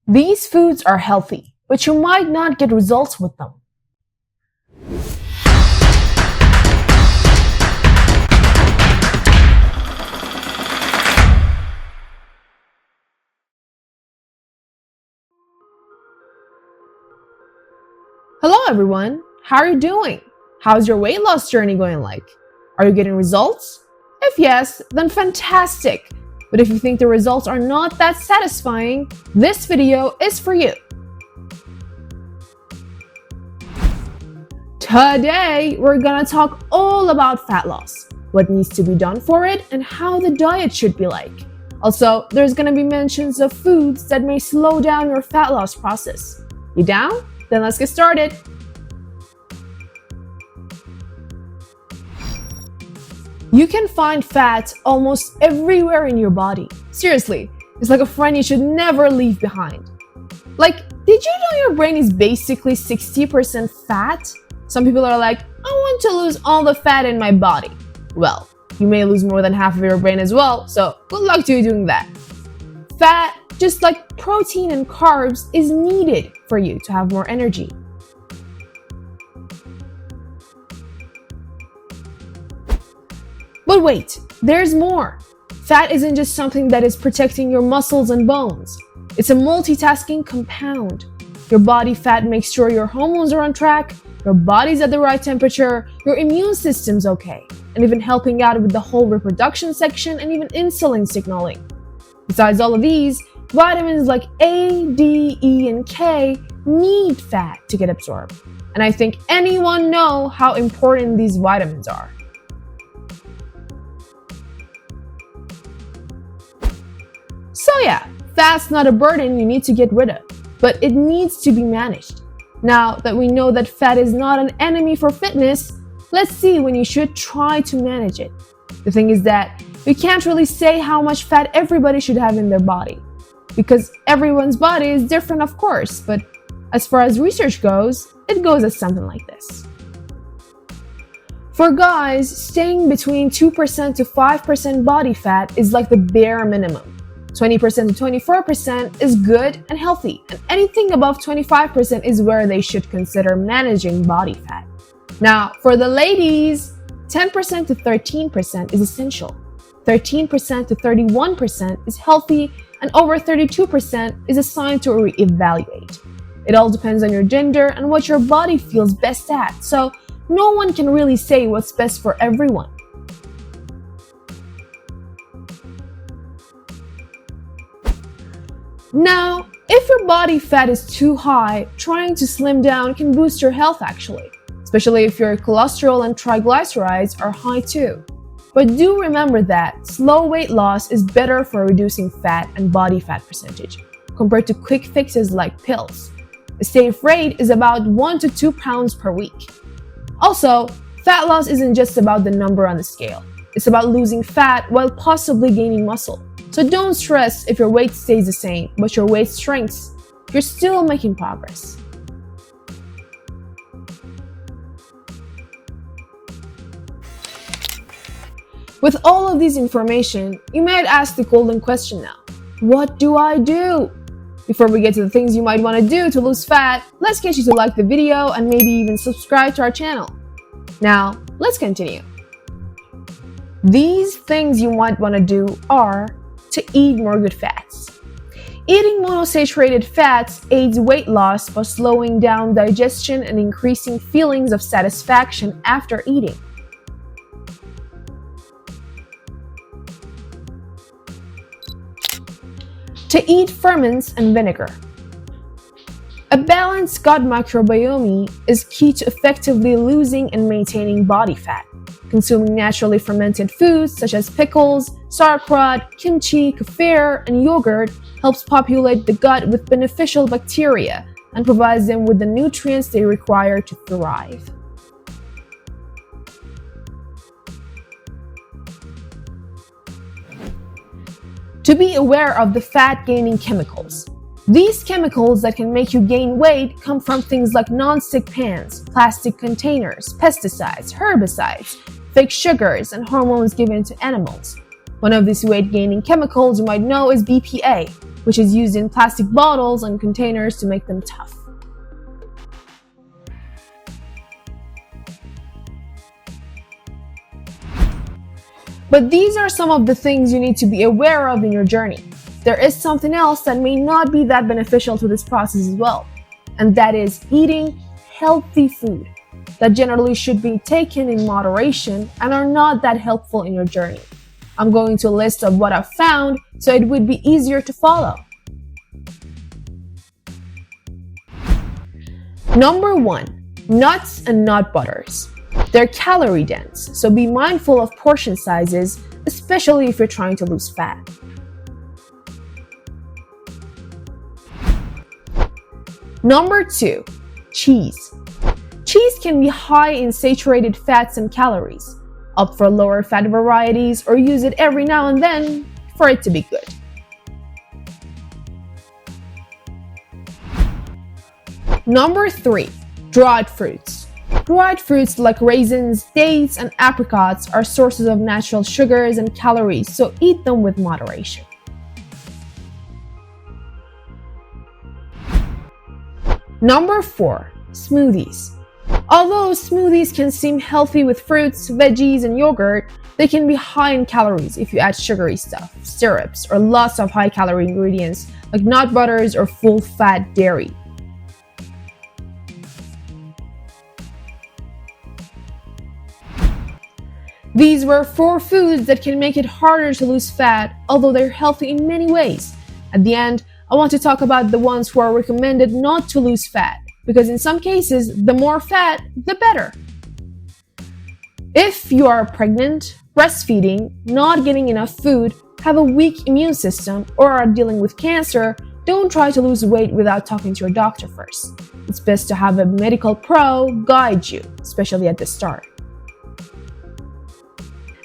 These foods are healthy, but you might not get results with them. Hello everyone, how are you doing? How's your weight loss journey going like? Are you getting results? If yes, then fantastic. But if you think the results are not that satisfying, this video is for you. Today, we're gonna talk all about fat loss, what needs to be done for it, and how the diet should be like. Also, there's gonna be mentions of foods that may slow down your fat loss process. You down? Then let's get started. You can find fat almost everywhere in your body. Seriously, it's like a friend you should never leave behind. Like, did you know your brain is basically 60% fat? Some people are like, I want to lose all the fat in my body. Well, you may lose more than half of your brain as well, so good luck to you doing that. Fat, just like protein and carbs, is needed for you to have more energy. But wait, there's more. Fat isn't just something that is protecting your muscles and bones. It's a multitasking compound. Your body fat makes sure your hormones are on track, your body's at the right temperature, your immune system's okay, and even helping out with the whole reproduction section and even insulin signaling. Besides all of these, vitamins like A, D, E, and K need fat to get absorbed. And I think anyone knows how important these vitamins are. So yeah, fat's not a burden you need to get rid of, but it needs to be managed. Now that we know that fat is not an enemy for fitness, let's see when you should try to manage it. The thing is that we can't really say how much fat everybody should have in their body, because everyone's body is different, of course, but as far as research goes, it goes as something like this. For guys, staying between 2% to 5% body fat is like the bare minimum. 20% to 24% is good and healthy, and anything above 25% is where they should consider managing body fat. Now, for the ladies, 10% to 13% is essential. 13% to 31% is healthy, and over 32% is a sign to reevaluate. It all depends on your gender and what your body feels best at, so no one can really say what's best for everyone. Now, if your body fat is too high, trying to slim down can boost your health actually, especially if your cholesterol and triglycerides are high too. But do remember that slow weight loss is better for reducing fat and body fat percentage compared to quick fixes like pills. The safe rate is about 1 to 2 pounds per week. Also, fat loss isn't just about the number on the scale. It's about losing fat while possibly gaining muscle. So don't stress if your weight stays the same, but your weight shrinks. You're still making progress. With all of this information, you might ask the golden question now. What do I do? Before we get to the things you might want to do to lose fat, let's get you to like the video and maybe even subscribe to our channel. Now, let's continue. These things you might want to do are to eat more good fats. Eating monosaturated fats aids weight loss by slowing down digestion and increasing feelings of satisfaction after eating. To eat ferments and vinegar. A balanced gut microbiome is key to effectively losing and maintaining body fat. Consuming naturally fermented foods such as pickles, sauerkraut, kimchi, kefir, and yogurt helps populate the gut with beneficial bacteria and provides them with the nutrients they require to thrive. To be aware of the fat-gaining chemicals. These chemicals that can make you gain weight come from things like non-stick pans, plastic containers, pesticides, herbicides, fake sugars, and hormones given to animals. One of these weight-gaining chemicals you might know is BPA. which is used in plastic bottles and containers to make them tough. But these are some of the things you need to be aware of in your journey. There is something else that may not be that beneficial to this process as well, and that is eating healthy food that generally should be taken in moderation and are not that helpful in your journey. I'm going to a list of what I've found so it would be easier to follow. Number 1, nuts and nut butters. They're calorie dense, so be mindful of portion sizes, especially if you're trying to lose fat. Number 2, cheese. Cheese can be high in saturated fats and calories. Opt for lower fat varieties or use it every now and then for it to be good. Number 3, dried fruits. Dried fruits like raisins, dates, and apricots are sources of natural sugars and calories, so eat them with moderation. Number 4, smoothies. Although smoothies can seem healthy with fruits, veggies, and yogurt, they can be high in calories if you add sugary stuff, syrups, or lots of high-calorie ingredients like nut butters or full-fat dairy. These were 4 foods that can make it harder to lose fat, although they're healthy in many ways. At the end, I want to talk about the ones who are recommended not to lose fat, because in some cases, the more fat, the better. If you are pregnant, breastfeeding, not getting enough food, have a weak immune system, or are dealing with cancer, don't try to lose weight without talking to your doctor first. It's best to have a medical pro guide you, especially at the start.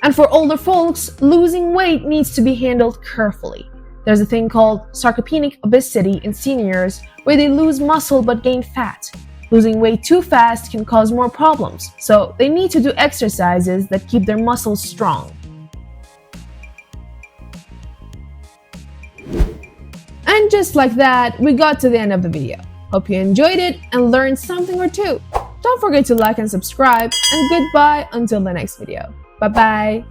And for older folks, losing weight needs to be handled carefully. There's a thing called sarcopenic obesity in seniors where they lose muscle but gain fat. Losing weight too fast can cause more problems, so they need to do exercises that keep their muscles strong. And just like that, we got to the end of the video. Hope you enjoyed it and learned something or two. Don't forget to like and subscribe, and goodbye until the next video. Bye-bye.